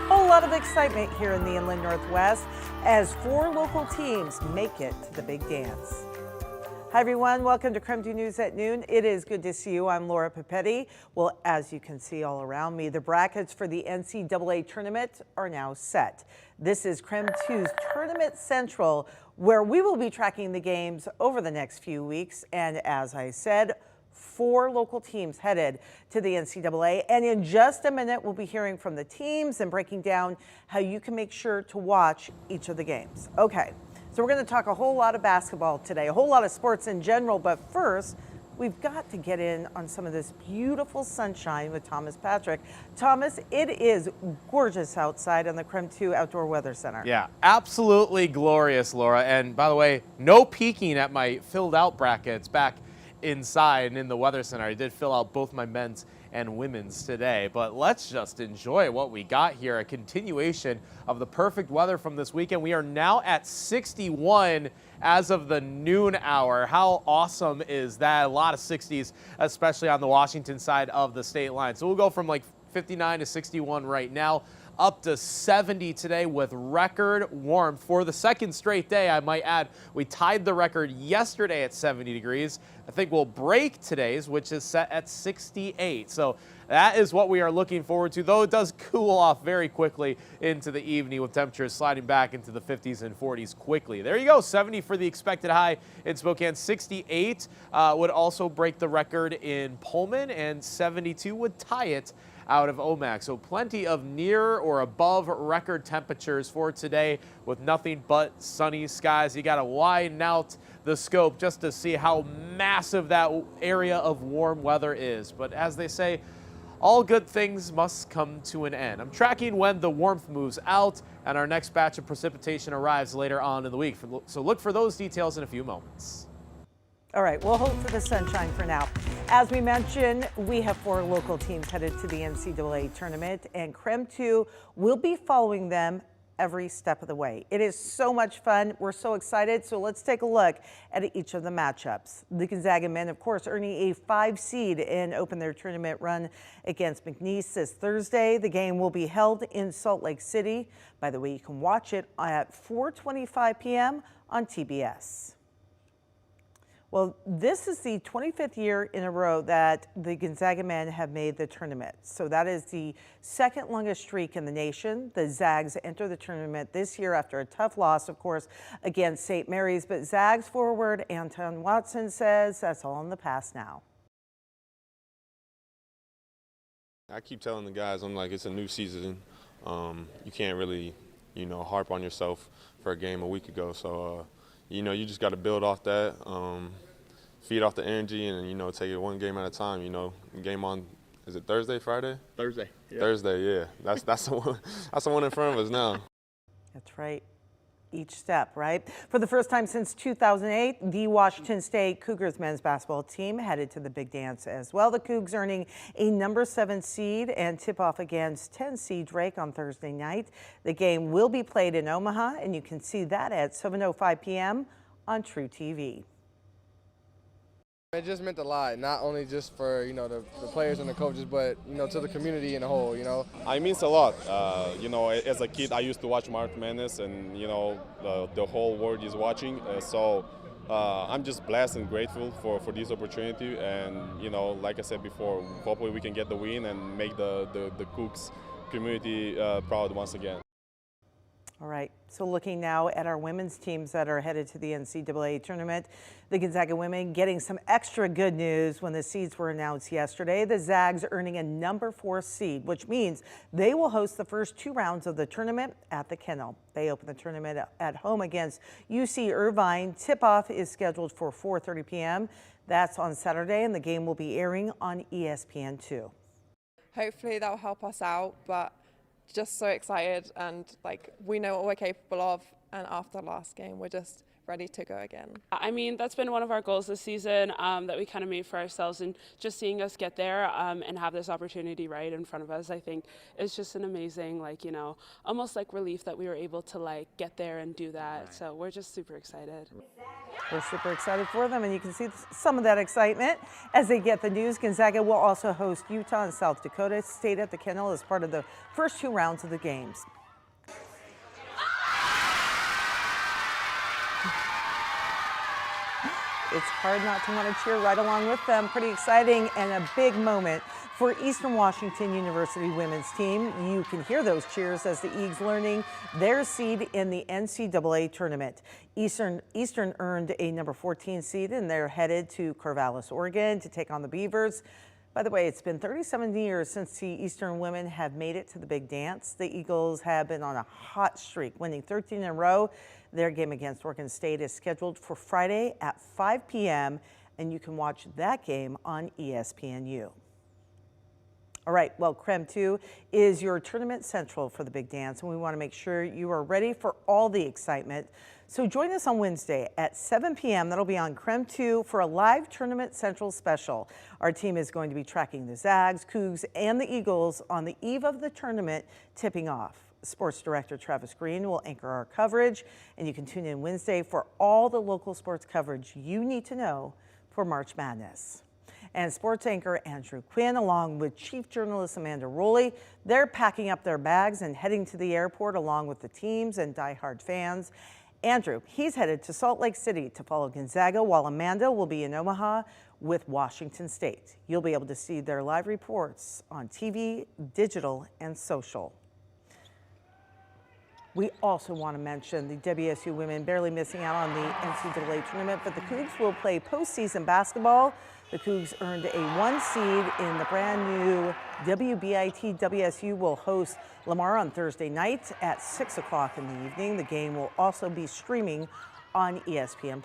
Whole lot of excitement here in the Inland Northwest as 4 local teams make it to the big dance. Hi everyone, welcome to KREM 2 News at Noon. It is good to see you. I'm Laura Papetti. Well, as you can see all around me, the brackets for the NCAA tournament are now set. This is KREM 2's Tournament Central, where we will be tracking the games over the next few weeks. And as I said, 4 local teams headed to the NCAA. And in just a minute, we'll be hearing from the teams and breaking down how you can make sure to watch each of the games. Okay, so we're going to talk a whole lot of basketball today, a whole lot of sports in general. But first, we've got to get in on some of this beautiful sunshine with Thomas Patrick. Thomas, it is gorgeous outside on the KREM 2 Outdoor Weather Center. Yeah, absolutely glorious, Laura. And by the way, no peeking at my filled out brackets back inside and in the weather center. I did fill out both my men's and women's today, but let's just enjoy what we got here. A continuation of the perfect weather from this weekend. We are now at 61 as of the noon hour. How awesome is that? A lot of 60s, especially on the Washington side of the state line. So we'll go from like 59 to 61 right now, up to 70 today with record warmth for the second straight day. I might add, we tied the record yesterday at 70 degrees. I think we'll break today's, which is set at 68. So that is what we are looking forward to, though it does cool off very quickly into the evening with temperatures sliding back into the 50s and 40s quickly. There you go, 70 for the expected high in Spokane. 68 would also break the record in Pullman, and 72 would tie it out of Omak. So plenty of near or above record temperatures for today with nothing but sunny skies. You got to widen out the scope just to see how massive that area of warm weather is. But as they say, all good things must come to an end. I'm tracking when the warmth moves out and our next batch of precipitation arrives later on in the week. So look for those details in a few moments. All right, we'll hope for the sunshine for now. As we mentioned, we have 4 local teams headed to the NCAA tournament, and KREM 2 will be following them every step of the way. It is so much fun. We're so excited. So let's take a look at each of the matchups. The Gonzaga men, of course, earning a 5 seed and open their tournament run against McNeese this Thursday. The game will be held in Salt Lake City. By the way, you can watch it at 4:25 p.m. on TBS. Well, this is the 25th year in a row that the Gonzaga men have made the tournament. So that is the second longest streak in the nation. The Zags enter the tournament this year after a tough loss, of course, against St. Mary's. But Zags forward Anton Watson says that's all in the past now. I keep telling the guys, I'm like, it's a new season. You can't really, harp on yourself for a game a week ago. So, you just got to build off that, feed off the energy, and, take it one game at a time. Game on, is it Thursday, Friday? Thursday. Yeah. Thursday, yeah. That's the one. That's the one in front of us now. That's right. Each step, right? For the first time since 2008, the Washington State Cougars men's basketball team headed to the big dance as well. The Cougs earning a number 7 seed and tip off against 10 seed Drake on Thursday night. The game will be played in Omaha, and you can see that at 7:05 p.m. on True TV. It just meant a lot, not only just for, the players and the coaches, but, to the community in a whole, It means a lot. As a kid, I used to watch March Madness, and, the whole world is watching. So I'm just blessed and grateful for this opportunity. And, like I said before, hopefully we can get the win and make the Cougs community proud once again. All right, so looking now at our women's teams that are headed to the NCAA tournament. The Gonzaga women getting some extra good news when the seeds were announced yesterday. The Zags earning a number 4 seed, which means they will host the first 2 rounds of the tournament at the Kennel. They open the tournament at home against UC Irvine. Tip-off is scheduled for 4:30 p.m. That's on Saturday, and the game will be airing on ESPN2. Hopefully that will help us out, but just so excited, and we know what we're capable of, and after the last game we're just ready to go again. I mean, that's been one of our goals this season that we kind of made for ourselves, and just seeing us get there and have this opportunity right in front of us, I think is just an amazing, almost like relief that we were able to get there and do that. Right. So we're just super excited. We're super excited for them, and you can see some of that excitement as they get the news. Gonzaga will also host Utah and South Dakota State at the Kennel as part of the first 2 rounds of the games. It's hard not to want to cheer right along with them. Pretty exciting and a big moment for Eastern Washington University women's team. You can hear those cheers as the Eags learning their seed in the NCAA tournament. Eastern earned a number 14 seed, and they're headed to Corvallis, Oregon to take on the Beavers. By the way, it's been 37 years since the Eastern women have made it to the big dance. The Eagles have been on a hot streak, winning 13 in a row. Their game against Oregon State is scheduled for Friday at 5 p.m., and you can watch that game on ESPNU. All right, well, KREM 2 is your tournament central for the big dance, and we want to make sure you are ready for all the excitement. So join us on Wednesday at 7 p.m. That'll be on KREM 2 for a live Tournament Central special. Our team is going to be tracking the Zags, Cougs, and the Eagles on the eve of the tournament tipping off. Sports Director Travis Green will anchor our coverage, and you can tune in Wednesday for all the local sports coverage you need to know for March Madness. And sports anchor Andrew Quinn, along with Chief Journalist Amanda Rowley, they're packing up their bags and heading to the airport along with the teams and diehard fans. Andrew, he's headed to Salt Lake City to follow Gonzaga, while Amanda will be in Omaha with Washington State. You'll be able to see their live reports on TV, digital, and social. We also want to mention the WSU women barely missing out on the NCAA tournament, but the Cougs will play postseason basketball. The Cougs earned a 1 seed in the brand new WBIT. WSU will host Lamar on Thursday night at 6 o'clock in the evening. The game will also be streaming on ESPN+.